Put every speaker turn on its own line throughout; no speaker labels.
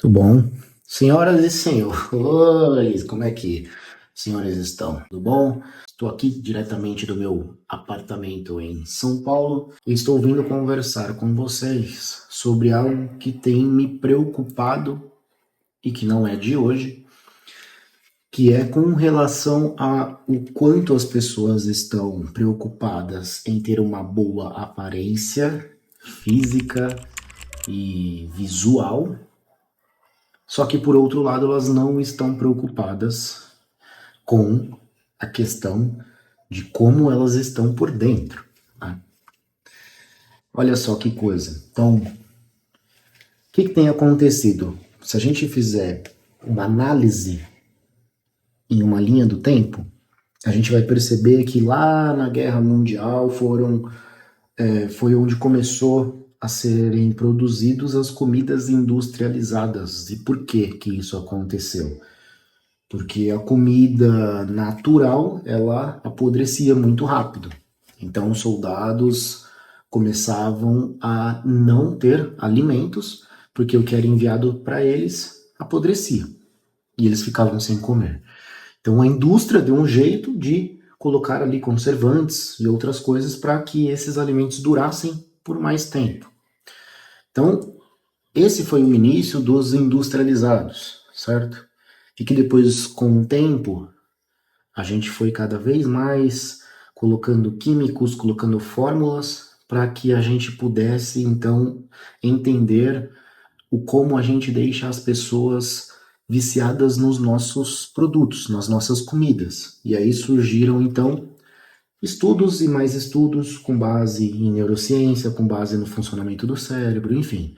Muito bom. Senhoras e senhores, como é que senhores estão? Tudo bom? Estou aqui diretamente do meu apartamento em São Paulo e estou vindo conversar com vocês sobre algo que tem me preocupado e que não é de hoje, que é com relação a o quanto as pessoas estão preocupadas em ter uma boa aparência física e visual. Só que, por outro lado, elas não estão preocupadas com a questão de como elas estão por dentro. Tá? Olha só que coisa. Então, o que tem acontecido? Se a gente fizer uma análise em uma linha do tempo, a gente vai perceber que lá na Guerra Mundial foi onde começou a serem produzidas as comidas industrializadas. E por que isso aconteceu? Porque a comida natural, ela apodrecia muito rápido. Então os soldados começavam a não ter alimentos, porque o que era enviado para eles apodrecia. E eles ficavam sem comer. Então a indústria deu um jeito de colocar ali conservantes e outras coisas para que esses alimentos durassem por mais tempo. Então, esse foi o início dos industrializados, certo? E que depois, com o tempo, a gente foi cada vez mais colocando químicos, colocando fórmulas para que a gente pudesse então entender o como a gente deixa as pessoas viciadas nos nossos produtos, nas nossas comidas. E aí surgiram então estudos e mais estudos com base em neurociência, com base no funcionamento do cérebro, enfim,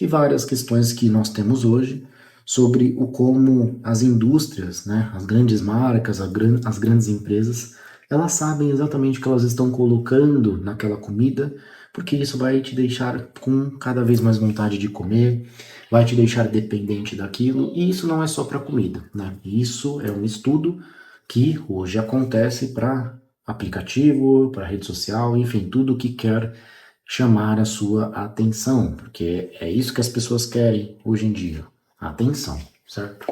e várias questões que nós temos hoje sobre o como as indústrias, né, as grandes marcas, as grandes empresas, elas sabem exatamente o que elas estão colocando naquela comida, porque isso vai te deixar com cada vez mais vontade de comer, vai te deixar dependente daquilo, e isso não é só para comida, né? Isso é um estudo que hoje acontece para aplicativo, para rede social, enfim, tudo que quer chamar a sua atenção, porque é isso que as pessoas querem hoje em dia, atenção, certo?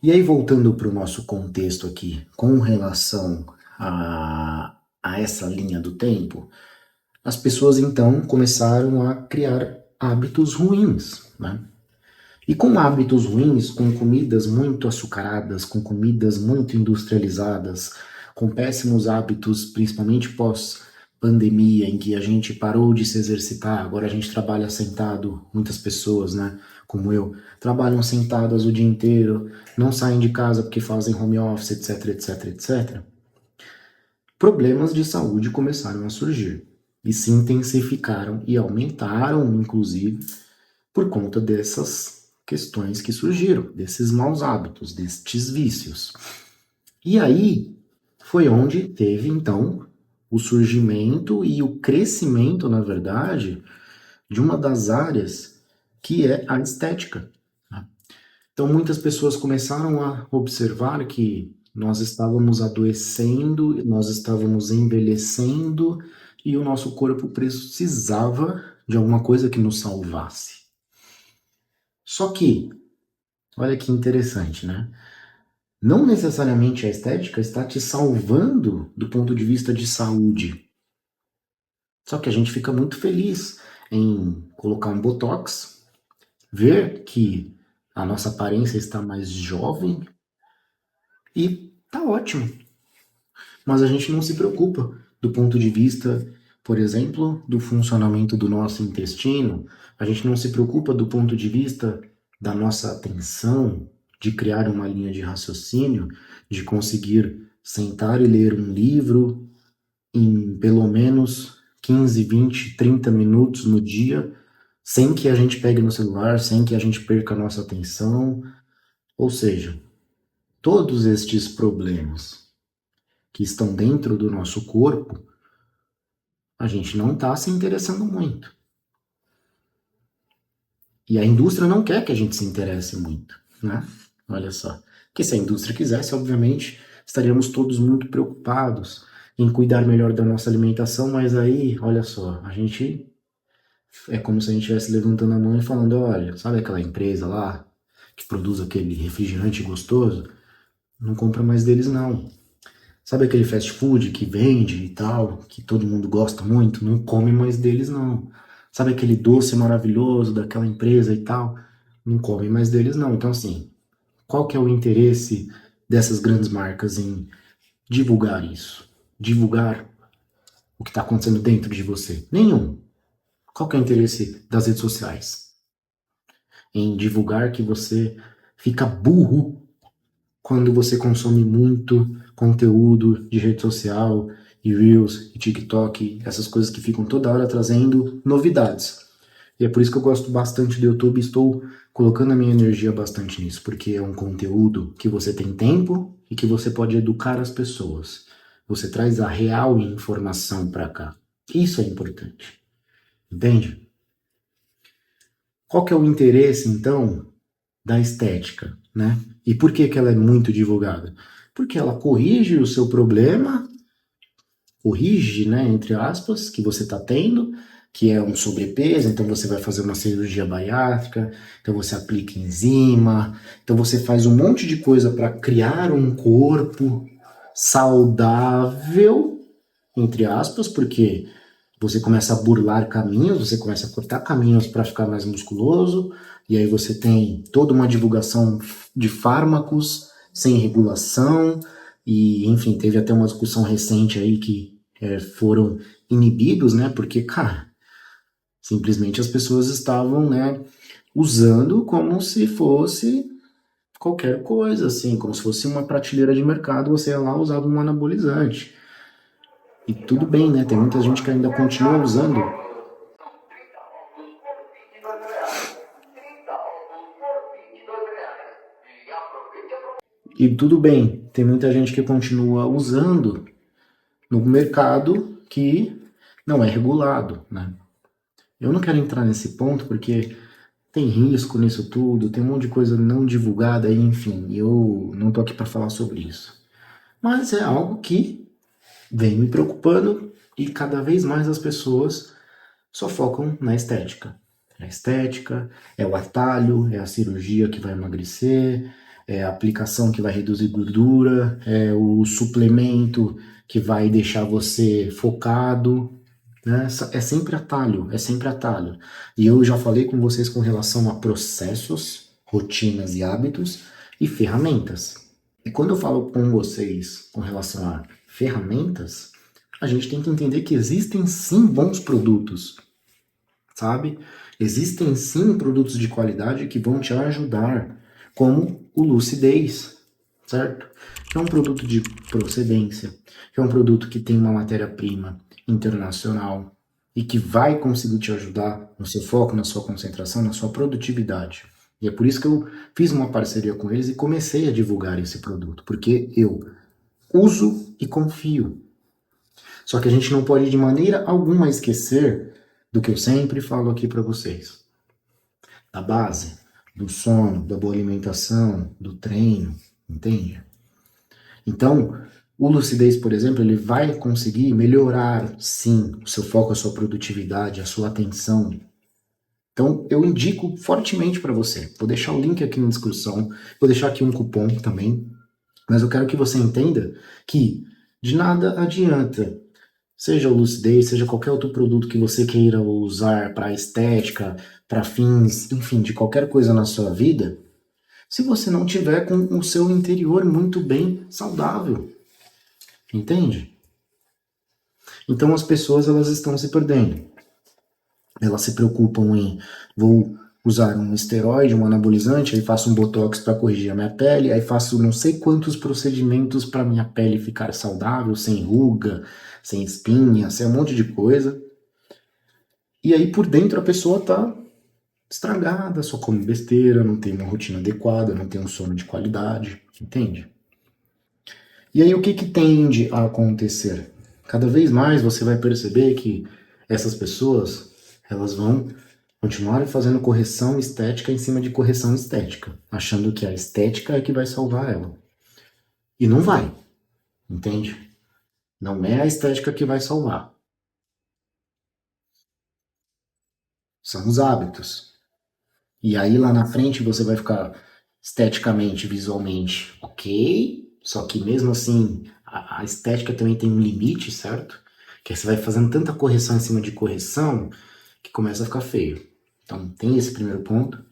E aí, voltando para o nosso contexto aqui, com relação a essa linha do tempo, as pessoas então começaram a criar hábitos ruins, né? E com hábitos ruins, com comidas muito açucaradas, com comidas muito industrializadas, com péssimos hábitos, principalmente pós-pandemia, em que a gente parou de se exercitar, agora a gente trabalha sentado, muitas pessoas, né, como eu, trabalham sentadas o dia inteiro, não saem de casa porque fazem home office, etc, etc, etc. Problemas de saúde começaram a surgir e se intensificaram e aumentaram, inclusive, por conta dessas questões que surgiram, desses maus hábitos, destes vícios. E aí foi onde teve, então, o surgimento e o crescimento, na verdade, de uma das áreas que é a estética. Então, muitas pessoas começaram a observar que nós estávamos adoecendo, nós estávamos envelhecendo e o nosso corpo precisava de alguma coisa que nos salvasse. Só que, olha que interessante, né? Não necessariamente a estética está te salvando do ponto de vista de saúde. Só que a gente fica muito feliz em colocar um botox, ver que a nossa aparência está mais jovem e tá ótimo. Mas a gente não se preocupa do ponto de vista, por exemplo, do funcionamento do nosso intestino, a gente não se preocupa do ponto de vista da nossa atenção, de criar uma linha de raciocínio, de conseguir sentar e ler um livro em pelo menos 15, 20, 30 minutos no dia, sem que a gente pegue no celular, sem que a gente perca a nossa atenção. Ou seja, todos estes problemas que estão dentro do nosso corpo, a gente não está se interessando muito. E a indústria não quer que a gente se interesse muito, né? Olha só. Porque se a indústria quisesse, obviamente, estaríamos todos muito preocupados em cuidar melhor da nossa alimentação, mas aí, olha só, a gente É como se a gente estivesse levantando a mão e falando, olha, sabe aquela empresa lá que produz aquele refrigerante gostoso? Não compra mais deles não. Sabe aquele fast food que vende e tal, que todo mundo gosta muito? Não come mais deles não. Sabe aquele doce maravilhoso daquela empresa e tal? Não come mais deles não. Então assim, qual que é o interesse dessas grandes marcas em divulgar isso? Divulgar o que está acontecendo dentro de você? Nenhum. Qual que é o interesse das redes sociais? Em divulgar que você fica burro quando você consome muito conteúdo de rede social, e Reels, e TikTok, essas coisas que ficam toda hora trazendo novidades. E é por isso que eu gosto bastante do YouTube e estou colocando a minha energia bastante nisso, porque é um conteúdo que você tem tempo e que você pode educar as pessoas. Você traz a real informação para cá. Isso é importante. Entende? Qual que é o interesse, então, da estética, né? E por que que ela é muito divulgada? Porque ela corrige o seu problema, corrige, né, entre aspas, que você está tendo, que é um sobrepeso, então você vai fazer uma cirurgia bariátrica, então você aplica enzima, então você faz um monte de coisa para criar um corpo saudável, entre aspas, porque você começa a burlar caminhos, você começa a cortar caminhos para ficar mais musculoso, e aí você tem toda uma divulgação de fármacos sem regulação, e enfim, teve até uma discussão recente aí que foram inibidos, né? Porque, cara, simplesmente as pessoas estavam, né, usando como se fosse qualquer coisa, assim, como se fosse uma prateleira de mercado, você ia lá usava um anabolizante. E tudo bem, né? Tem muita gente que ainda continua usando. E tudo bem, tem muita gente que continua usando no mercado que não é regulado, né? Eu não quero entrar nesse ponto porque tem risco nisso tudo, tem um monte de coisa não divulgada, enfim, eu não tô aqui para falar sobre isso. Mas é algo que vem me preocupando e cada vez mais as pessoas só focam na estética. É a estética, é o atalho, é a cirurgia que vai emagrecer, é a aplicação que vai reduzir gordura, é o suplemento que vai deixar você focado, né? É sempre atalho, é sempre atalho. E eu já falei com vocês com relação a processos, rotinas e hábitos e ferramentas. E quando eu falo com vocês com relação a ferramentas, a gente tem que entender que existem sim bons produtos, sabe? Existem sim produtos de qualidade que vão te ajudar, como o Lucidez, certo? Que é um produto de procedência, que é um produto que tem uma matéria-prima internacional e que vai conseguir te ajudar no seu foco, na sua concentração, na sua produtividade. E é por isso que eu fiz uma parceria com eles e comecei a divulgar esse produto, porque eu uso e confio. Só que a gente não pode de maneira alguma esquecer do que eu sempre falo aqui para vocês. Da base, do sono, da boa alimentação, do treino, entende? Então, o Lucidez, por exemplo, ele vai conseguir melhorar, sim, o seu foco, a sua produtividade, a sua atenção. Então, eu indico fortemente para você. Vou deixar o link aqui na descrição, vou deixar aqui um cupom também, mas eu quero que você entenda que de nada adianta, seja o Lucidez, seja qualquer outro produto que você queira usar para estética, para fins, enfim, de qualquer coisa na sua vida, se você não tiver com o seu interior muito bem saudável, entende? Então as pessoas elas estão se perdendo. Elas se preocupam em vou usar um esteroide, um anabolizante, aí faço um botox para corrigir a minha pele, aí faço não sei quantos procedimentos para minha pele ficar saudável, sem ruga, sem espinha, sem um monte de coisa. E aí por dentro a pessoa tá estragada, só come besteira, não tem uma rotina adequada, não tem um sono de qualidade, entende? E aí o que que tende a acontecer? Cada vez mais você vai perceber que essas pessoas, elas vão continuar fazendo correção estética em cima de correção estética, achando que a estética é que vai salvar ela. E não vai, entende? Não é a estética que vai salvar. São os hábitos. E aí lá na frente você vai ficar esteticamente, visualmente ok, só que mesmo assim a estética também tem um limite, certo? Que aí você vai fazendo tanta correção em cima de correção que começa a ficar feio. Então tem esse primeiro ponto.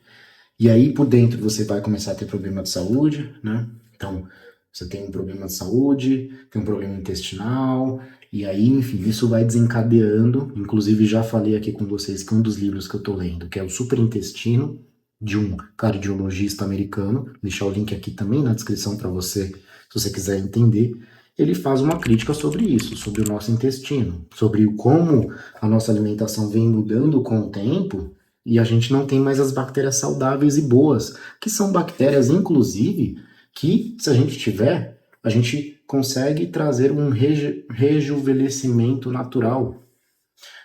E aí por dentro você vai começar a ter problema de saúde, né? Então você tem um problema de saúde, tem um problema intestinal, e aí, enfim, isso vai desencadeando. Inclusive, já falei aqui com vocês que um dos livros que eu tô lendo, que é o Superintestino, de um cardiologista americano, vou deixar o link aqui também na descrição para você, se você quiser entender. Ele faz uma crítica sobre isso, sobre o nosso intestino, sobre como a nossa alimentação vem mudando com o tempo e a gente não tem mais as bactérias saudáveis e boas, que são bactérias, inclusive, que, se a gente tiver, a gente consegue trazer um rejuvenescimento natural.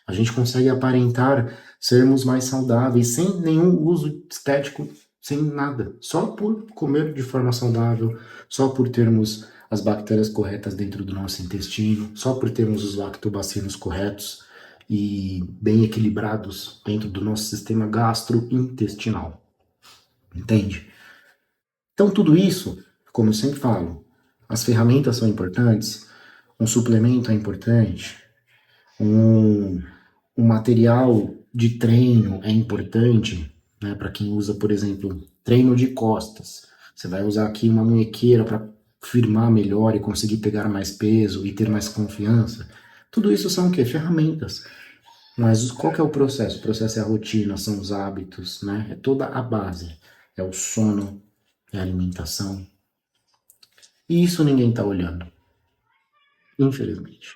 A gente consegue aparentar sermos mais saudáveis, sem nenhum uso estético, sem nada. Só por comer de forma saudável, só por termos as bactérias corretas dentro do nosso intestino, só por termos os lactobacilos corretos e bem equilibrados dentro do nosso sistema gastrointestinal. Entende? Então, tudo isso, como eu sempre falo, as ferramentas são importantes, um suplemento é importante, um, um material de treino é importante, né, para quem usa, por exemplo, treino de costas. Você vai usar aqui uma munhequeira para firmar melhor e conseguir pegar mais peso e ter mais confiança. Tudo isso são o quê? Ferramentas. Mas qual que é o processo? O processo é a rotina, são os hábitos, né? É toda a base. É o sono, é a alimentação. E isso ninguém está olhando, infelizmente.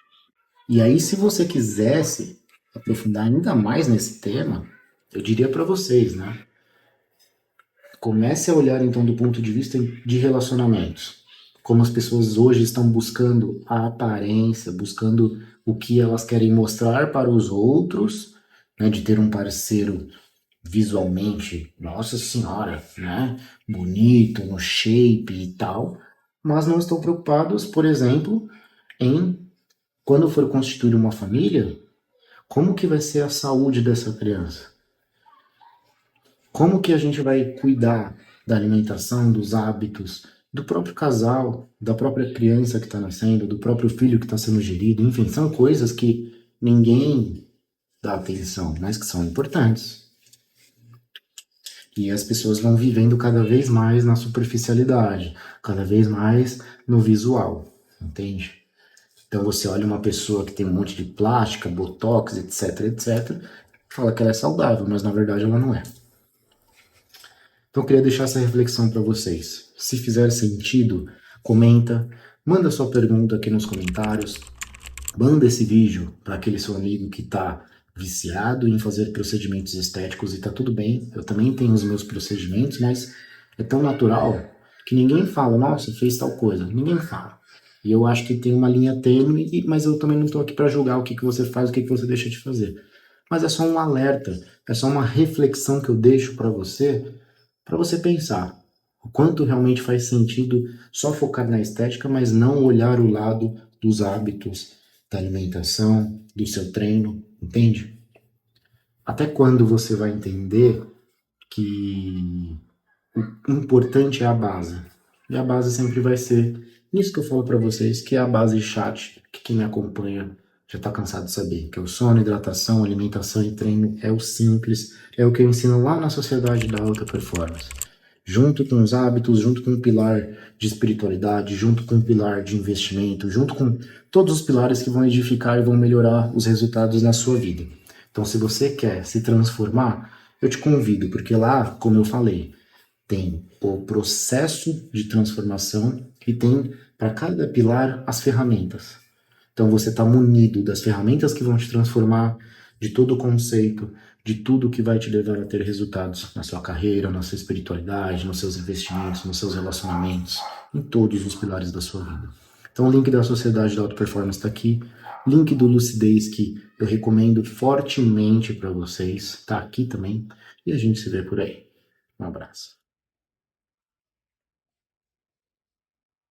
E aí, se você quisesse aprofundar ainda mais nesse tema, eu diria para vocês, né? Comece a olhar então do ponto de vista de relacionamentos. Como as pessoas hoje estão buscando a aparência, buscando o que elas querem mostrar para os outros, né? De ter um parceiro visualmente, nossa senhora, né? Bonito, no shape e tal, mas não estão preocupados, por exemplo, em quando for constituir uma família, como que vai ser a saúde dessa criança? Como que a gente vai cuidar da alimentação, dos hábitos, do próprio casal, da própria criança que está nascendo, do próprio filho que está sendo gerido, enfim, são coisas que ninguém dá atenção, mas que são importantes. E as pessoas vão vivendo cada vez mais na superficialidade, cada vez mais no visual, entende? Então você olha uma pessoa que tem um monte de plástica, botox, etc, etc, fala que ela é saudável, mas na verdade ela não é. Então eu queria deixar essa reflexão para vocês. Se fizer sentido, comenta, manda sua pergunta aqui nos comentários, manda esse vídeo para aquele seu amigo que está viciado em fazer procedimentos estéticos e tá tudo bem. Eu também tenho os meus procedimentos, mas é tão natural que ninguém fala, nossa, fez tal coisa. Ninguém fala. E eu acho que tem uma linha tênue, mas eu também não estou aqui para julgar o que você faz, o que você deixa de fazer. Mas é só um alerta, é só uma reflexão que eu deixo para você pensar o quanto realmente faz sentido só focar na estética, mas não olhar o lado dos hábitos, da alimentação, do seu treino, entende? Até quando você vai entender que o importante é a base? E a base sempre vai ser isso que eu falo para vocês, que é a base chat, que quem me acompanha já está cansado de saber, que é o sono, hidratação, alimentação e treino, é o simples, é o que eu ensino lá na Sociedade da Alta Performance. Junto com os hábitos, junto com o pilar de espiritualidade, junto com o pilar de investimento, junto com todos os pilares que vão edificar e vão melhorar os resultados na sua vida. Então, se você quer se transformar, eu te convido, porque lá, como eu falei, tem o processo de transformação e tem para cada pilar as ferramentas. Então você está munido das ferramentas que vão te transformar, de todo o conceito, de tudo que vai te levar a ter resultados na sua carreira, na sua espiritualidade, nos seus investimentos, nos seus relacionamentos, em todos os pilares da sua vida. Então o link da Sociedade da Alta Performance está aqui, link do Lucidez que eu recomendo fortemente para vocês, está aqui também, e a gente se vê por aí. Um abraço.